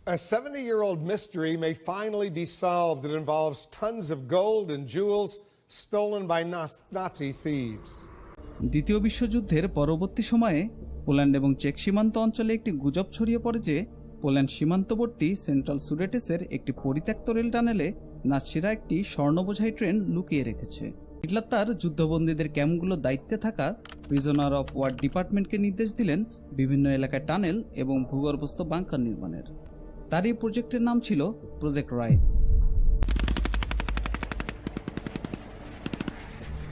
A 70-year-old mystery may finally be solved that involves tons of gold and jewels stolen by Nazi thieves. দ্বিতীয় বিশ্বযুদ্ধের পরবর্তী সময়ে Poland এবং check সীমান্ত অঞ্চলে একটি গুজব ছড়িয়ে পড়ে যে পোল্যান্ড সীমান্তবর্তী সেন্ট্রাল সুডেটেসের একটি পরিত্যক্ত রেল টানেলে নাৎসিরা একটি স্বর্ণবোঝাই ট্রেন লুকিয়ে রেখেছে। হিটলার তার যুদ্ধবন্দীদের ক্যাম্পগুলোর দায়িত্বে থাকা প্রিজনার অফ ওয়ার ডিপার্টমেন্টকে নির্দেশ দিলেন বিভিন্ন এলাকায় টানেল এবং ভূগর্ভস্থ বাংকার নির্মাণের। তার এই প্রজেক্টের নাম ছিল প্রজেক্ট রাইজ।